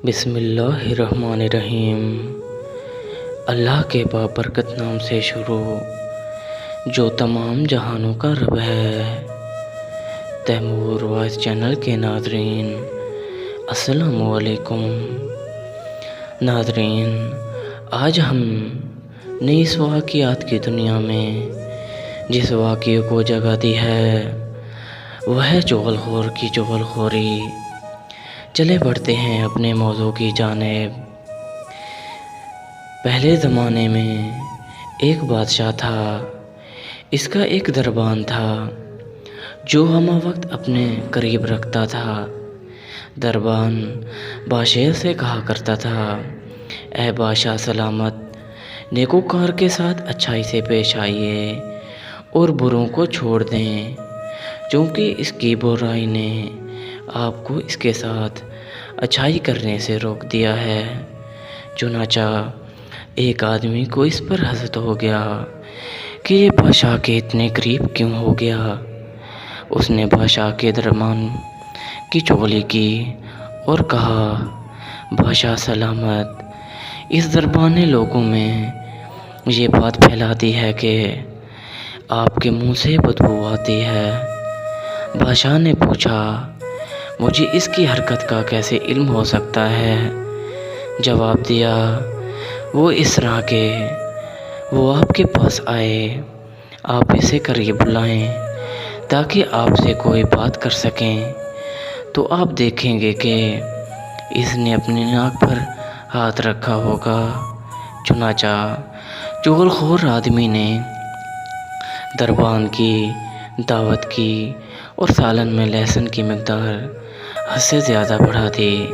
بسم اللہ الرحمن الرحیم۔ اللہ کے بابرکت نام سے شروع جو تمام جہانوں کا رب ہے۔ تیمور وائس چینل کے ناظرین السلام علیکم۔ ناظرین، آج ہم نے اس واقعات کی دنیا میں جس واقعے کو جگہ دی ہے وہ ہے چغل خور کی چغل خوری۔ چلے بڑھتے ہیں اپنے موضوع کی جانب۔ پہلے زمانے میں ایک بادشاہ تھا۔ اس کا ایک دربان تھا جو ہمہ وقت اپنے قریب رکھتا تھا۔ دربان بادشاہ سے کہا کرتا تھا، اے بادشاہ سلامت، نیکوکار کے ساتھ اچھائی سے پیش آئیے اور بروں کو چھوڑ دیں، چونکہ اس کی برائی نے آپ کو اس کے ساتھ اچھائی کرنے سے روک دیا ہے۔ چنانچہ ایک آدمی کو اس پر حسد ہو گیا کہ یہ بادشاہ کے اتنے قریب کیوں ہو گیا۔ اس نے بادشاہ کے دربان کی چغلی کی اور کہا، بادشاہ سلامت، اس دربان نے لوگوں میں یہ بات پھیلا دی ہے کہ آپ کے منہ سے بدبو آتی ہے۔ بادشاہ نے پوچھا، مجھے اس کی حرکت کا کیسے علم ہو سکتا ہے؟ جواب دیا، وہ اس طرح کہ وہ آپ کے پاس آئے، آپ اسے قریب بلائیں تاکہ آپ سے کوئی بات کر سکیں، تو آپ دیکھیں گے کہ اس نے اپنی ناک پر ہاتھ رکھا ہوگا۔ چنانچہ چغل خور آدمی نے دربان کی دعوت کی اور سالن میں لہسن کی مقدار حد سے زیادہ بڑھا دی۔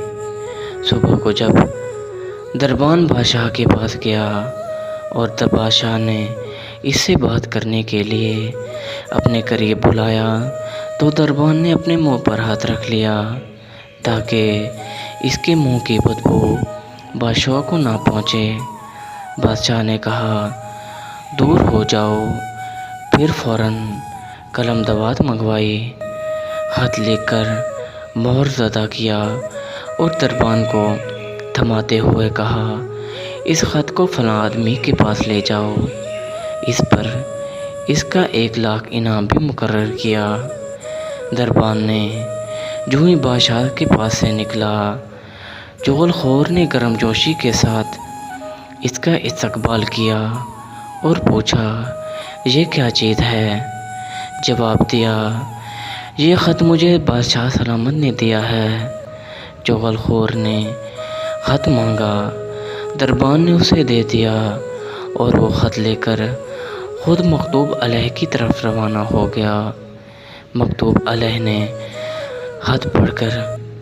صبح کو جب دربان بادشاہ کے پاس گیا اور تب بادشاہ نے اس سے بات کرنے کے لیے اپنے قریب بلایا تو دربان نے اپنے منہ پر ہاتھ رکھ لیا تاکہ اس کے منہ کی بدبو بادشاہ کو نہ پہنچے۔ بادشاہ نے کہا، دور ہو جاؤ۔ پھر فوراً قلم دوات منگوائی، خط لکھ کر مہر زدہ کیا اور دربان کو تھماتے ہوئے کہا، اس خط کو فلاں آدمی کے پاس لے جاؤ، اس پر اس کا 1,00,000 انعام بھی مقرر کیا۔ دربان نے جو ہی بادشاہ کے پاس سے نکلا، چغل خور نے گرم جوشی کے ساتھ اس کا استقبال کیا اور پوچھا، یہ کیا چیز ہے؟ جواب دیا، یہ خط مجھے بادشاہ سلامت نے دیا ہے۔ چغل خور نے خط مانگا، دربان نے اسے دے دیا اور وہ خط لے کر خود مکتوب علیہ کی طرف روانہ ہو گیا۔ مکتوب علیہ نے خط پڑھ کر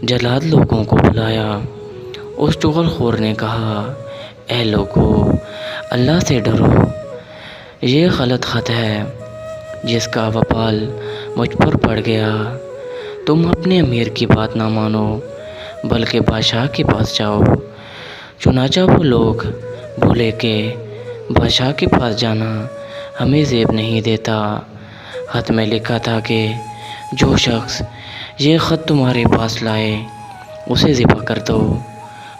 جلاد لوگوں کو بلایا۔ اس چغل خور نے کہا، اے لوگو، اللہ سے ڈرو، یہ غلط خط ہے جس کا وبال مجھ پر پڑ گیا۔ تم اپنے امیر کی بات نہ مانو بلکہ بادشاہ کے پاس جاؤ۔ چنانچہ وہ لوگ بولے کہ بادشاہ کے پاس جانا ہمیں زیب نہیں دیتا۔ خط میں لکھا تھا کہ جو شخص یہ خط تمہارے پاس لائے اسے ذبح کر دو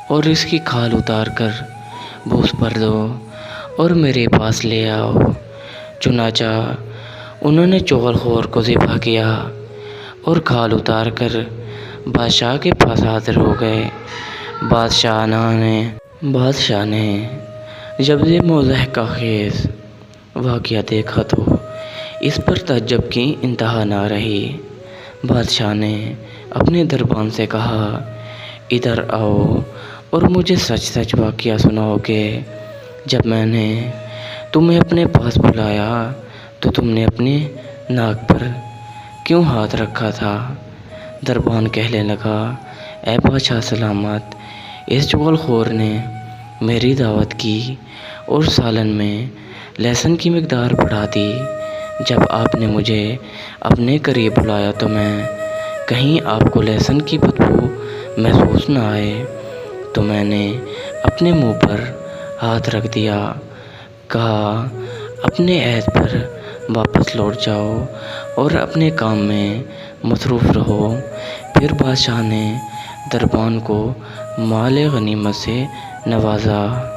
اور اس کی کھال اتار کر بوس پر دو اور میرے پاس لے آؤ۔ چنانچہ انہوں نے چغل خور کو ذبح کیا اور کھال اتار کر بادشاہ کے پاس حاضر ہو گئے۔ بادشاہ نے جب یہ مضحکہ خیز واقعہ دیکھا تو اس پر تعجب کی انتہا نہ رہی۔ بادشاہ نے اپنے دربان سے کہا، ادھر آؤ اور مجھے سچ سچ واقعہ سناؤ کہ جب میں نے تمہیں اپنے پاس بلایا تو تم نے اپنے ناک پر کیوں ہاتھ رکھا تھا؟ دربان کہنے لگا، اے بادشاہ سلامت، اس چغل خور نے میری دعوت کی اور سالن میں لہسن کی مقدار بڑھا دی۔ جب آپ نے مجھے اپنے قریب بلایا تو میں کہیں آپ کو لہسن کی بدبو محسوس نہ آئے تو میں نے اپنے منہ پر ہاتھ رکھ دیا، کہا، اپنے عہد پر واپس لوٹ جاؤ اور اپنے کام میں مصروف رہو۔ پھر بادشاہ نے دربان کو مال غنیمت سے نوازا۔